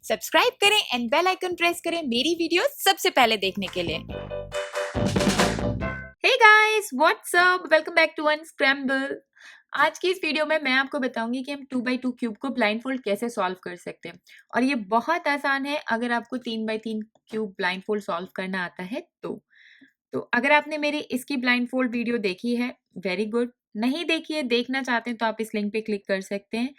Subscribe करें and bell icon press करें मेरी वीडियो सबसे पहले देखने के लिए। Hey guys, what's up, welcome back to unscramble. आज की इस वीडियो में मैं आपको बताऊंगी कि हम 2x2 क्यूब को ब्लाइंड फोल्ड कैसे सॉल्व कर सकते हैं। और ये बहुत आसान है अगर आपको 3x3 cube blind fold solve करना आता है तो अगर आपने मेरी इसकी ब्लाइंड फोल्ड वीडियो देखी है, वेरी गुड। नहीं देखी है, देखना चाहते हैं तो आप इस लिंक पे क्लिक कर सकते हैं,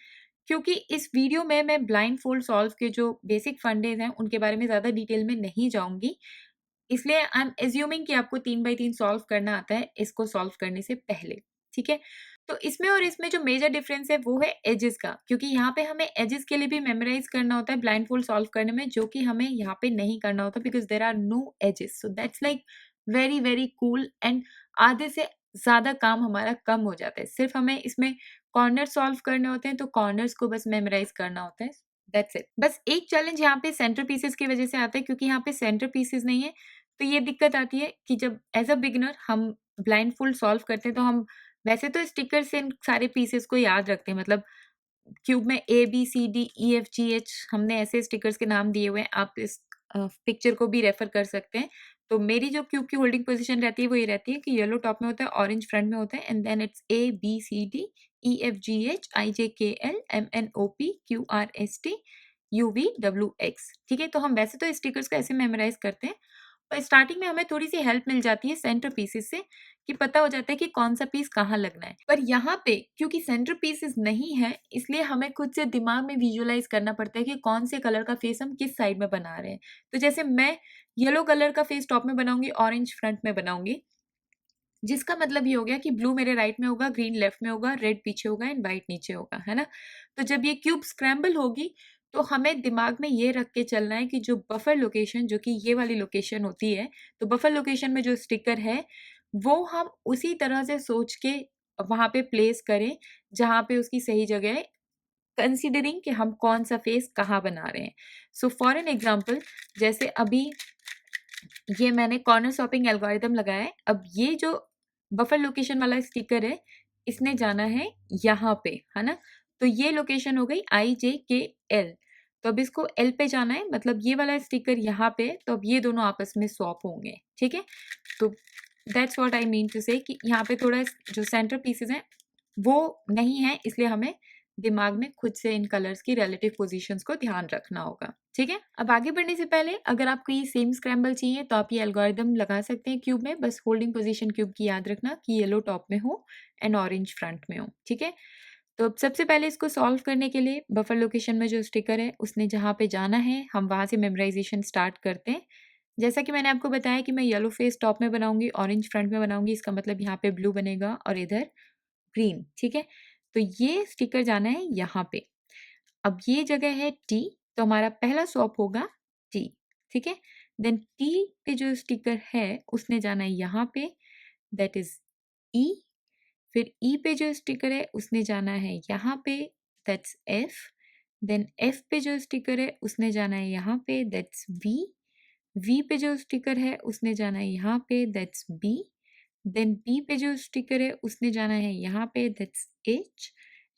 क्योंकि इस वीडियो में मैं ब्लाइंड फोल्ड सॉल्व के जो बेसिक फंडेज हैं उनके बारे में ज़्यादा डिटेल में नहीं जाऊंगी। इसलिए आई एम एज्यूमिंग कि आपको 3x3 सॉल्व करना आता है इसको सॉल्व करने से पहले, ठीक है। तो इसमें और इसमें जो मेजर डिफरेंस है वो है एजेस का, क्योंकि यहाँ पे हमें एजेस के लिए भी मेमोराइज करना होता है ब्लाइंड फोल्ड सॉल्व करने में, जो कि हमें यहाँ पे नहीं करना होता because there are no edges. So that's like very very cool and आधे से ज़्यादा काम हमारा कम हो जाता है। सिर्फ हमें इसमें कॉर्नर सॉल्व करने होते हैं, तो कॉर्नर्स को बस मेमोराइज करना होता है, दैट्स इट। बस एक चैलेंज यहाँ पे सेंटर पीसेस की वजह से आता है, क्योंकि यहाँ पे सेंटर पीसेस नहीं है। तो ये दिक्कत आती है कि जब एज अ बिगिनर हम ब्लाइंड फोल्ड सॉल्व करते हैं तो हम वैसे तो स्टिकर से इन सारे पीसेस को याद रखते हैं, मतलब क्यूब में ABCDEFGH हमने ऐसे स्टिकर्स के नाम दिए हुए हैं, आप इस पिक्चर को भी रेफर कर सकते हैं। तो मेरी जो क्यूब की होल्डिंग पोजीशन रहती है वो ये रहती है कि येलो टॉप में होता है, ऑरेंज फ्रंट में होता है, एंड देन इट्स ABCDEFGHIJKLMNOPQRSTUVWX। ठीक है, तो हम वैसे तो स्टिकर्स को ऐसे मेमोराइज करते हैं, और स्टार्टिंग में हमें थोड़ी सी हेल्प मिल जाती है सेंटर पीसेस से, कि पता हो जाता है कि कौन सा पीस कहाँ लगना है। पर यहाँ पे क्योंकि सेंटर पीसेस नहीं है, इसलिए हमें खुद से दिमाग में विजुअलाइज करना पड़ता है कि कौन से कलर का फेस हम किस साइड में बना रहे हैं। तो जैसे मैं येलो कलर का फेस टॉप में बनाऊंगी, ऑरेंज फ्रंट में बनाऊंगी, जिसका मतलब ये हो गया कि ब्लू मेरे राइट में होगा, ग्रीन लेफ्ट में होगा, रेड पीछे होगा एंड व्हाइट नीचे होगा, है ना। तो जब ये क्यूब स्क्रैम्बल होगी तो हमें दिमाग में ये रख के चलना है कि जो बफर लोकेशन, जो कि ये वाली लोकेशन होती है, तो बफर लोकेशन में जो स्टिकर है वो हम उसी तरह से सोच के वहां पे प्लेस करें जहां पे उसकी सही जगह है, कंसिडरिंग कि हम कौन सा फेस कहाँ बना रहे हैं। सो फॉर एन एग्जाम्पल, जैसे अभी ये मैंने कॉर्नर शॉपिंग एल्गोरिदम लगाया है। अब ये जो बफर लोकेशन वाला स्टिकर है, इसने जाना है यहाँ पे, है ना। तो ये लोकेशन हो गई IJKL। तो अब इसको L पे जाना है, मतलब ये वाला स्टिकर यहाँ पे, तो अब ये दोनों आपस में स्वैप होंगे, ठीक है। तो that's what I mean to say कि यहाँ पे थोड़ा जो सेंटर पीसेस हैं वो नहीं है, इसलिए हमें दिमाग में खुद से इन कलर्स की रिलेटिव पोजीशंस को ध्यान रखना होगा, ठीक है। अब आगे बढ़ने से पहले अगर आपको ये सेम स्क्रैम्बल चाहिए तो आप ये एल्गोरिदम लगा सकते हैं क्यूब में, बस होल्डिंग पोजीशन क्यूब की याद रखना कि येलो टॉप में हो एंड ऑरेंज फ्रंट में हो, ठीक है। तो अब सबसे पहले इसको सॉल्व करने के लिए बफर लोकेशन में जो स्टिकर है उसने जहाँ पे जाना है हम वहाँ से मेमोराइजेशन स्टार्ट करते हैं। जैसा कि मैंने आपको बताया कि मैं येलो फेस टॉप में बनाऊंगी, ऑरेंज फ्रंट में बनाऊंगी, इसका मतलब यहाँ पे ब्लू बनेगा और इधर ग्रीन, ठीक है। तो ये स्टिकर जाना है यहाँ पे। अब ये जगह है T, तो हमारा पहला स्वैप होगा T, ठीक है। देन T पे जो स्टिकर है उसने जाना है यहाँ पे, दैट इज E। फिर E पे जो स्टिकर है उसने जाना है यहाँ पे, दैट्स F। देन F पे जो स्टिकर है उसने जाना है यहाँ पे, दैट्स V। V पे जो स्टिकर है उसने जाना है यहाँ पे, दैट्स B। देन B पे जो स्टिकर है उसने जाना है यहाँ पे, that's H।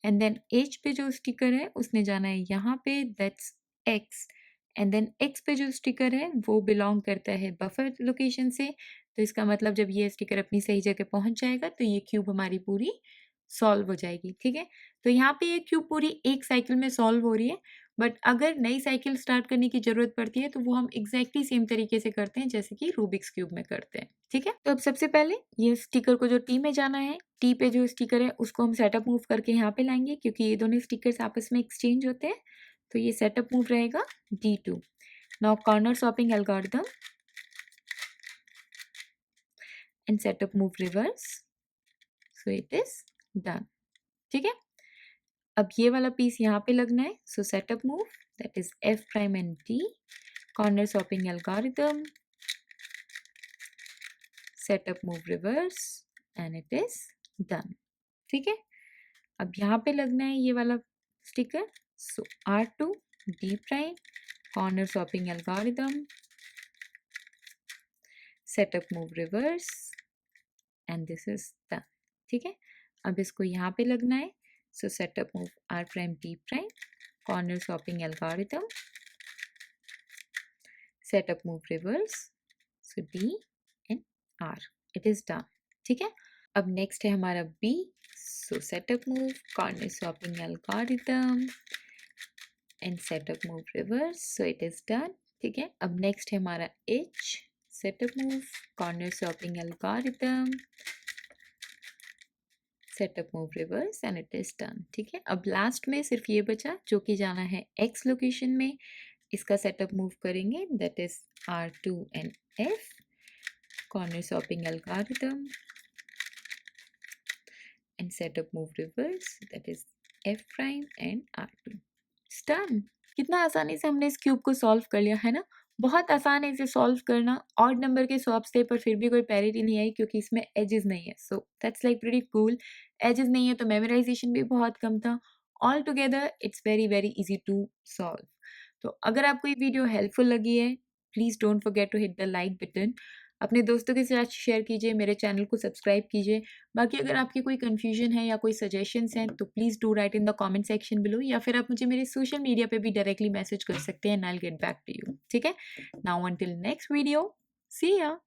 And then H पे जो स्टिकर है उसने जाना है यहाँ पे, that's X। And then X पे जो स्टिकर है वो बिलोंग करता है बफर लोकेशन से, तो इसका मतलब जब ये स्टिकर अपनी सही जगह पहुंच जाएगा तो ये क्यूब हमारी पूरी सॉल्व हो जाएगी, ठीक है। तो यहाँ पे ये क्यूब पूरी एक साइकिल में सॉल्व हो रही है, बट अगर नई साइकिल स्टार्ट करने की जरूरत पड़ती है तो वो हम एग्जैक्टली सेम तरीके से करते हैं जैसे कि रूबिक्स क्यूब में करते हैं, ठीक है। तो अब सबसे पहले ये स्टिकर को जो टी में जाना है, टी पे जो स्टिकर है उसको हम सेटअप मूव करके यहाँ पे लाएंगे, क्योंकि ये दोनों स्टिकर्स आपस में एक्सचेंज होते हैं। तो ये सेटअप मूव रहेगा D2। Now corner shopping algorithm and setup move reverse, so it is done, ठीक है। अब ये वाला पीस यहाँ पे लगना है, so setup move that is F prime and T, corner shopping algorithm, setup move reverse and it is done, ठीक है। अब यहाँ पे लगना है ये वाला sticker, so R2 D prime, corner shopping algorithm, setup move reverse and this is done, ठीक है। अब इसको यहाँ पे लगना है, so setup move R prime D prime, corner shopping algorithm, setup move reverse, so D and R, it is done. ठीक है, अब नेक्स्ट है हमारा B, so setup move, corner swapping algorithm and setup move reverse, so it is done. ठीक है, अब next है हमारा H, setup move, corner swapping algorithm, setup move reverse and it is done. ठीक है, अब लास्ट में सिर्फ ये बचा जो कि जाना है एक्स लोकेशन में, इसका सेटअप मूव करेंगे, that is R2 and F, corner swapping algorithm and setup move reverse, that is F prime and R2। Done. कितना आसानी से हमने इस क्यूब को सॉल्व कर लिया है ना। बहुत आसान है इसे सॉल्व करना। ऑड नंबर के स्वैप्स थे पर फिर भी कोई पैरिटी नहीं आई क्योंकि इसमें एजेस नहीं है, so that's like pretty cool. Edges नहीं है तो मेमोराइजेशन भी बहुत कम था। All together it's very very easy to solve. तो अगर आपको ये वीडियो हेल्पफुल लगी है, please don't forget to hit the like button. अपने दोस्तों के साथ शेयर कीजिए, मेरे चैनल को सब्सक्राइब कीजिए। बाकी अगर आपकी कोई कन्फ्यूजन है या कोई सजेशंस हैं तो please do right in the comment section below, या फिर आप मुझे मेरे सोशल मीडिया पे भी डायरेक्टली मैसेज कर सकते हैं and I will get back to you. ठीक है, now until next video, see या।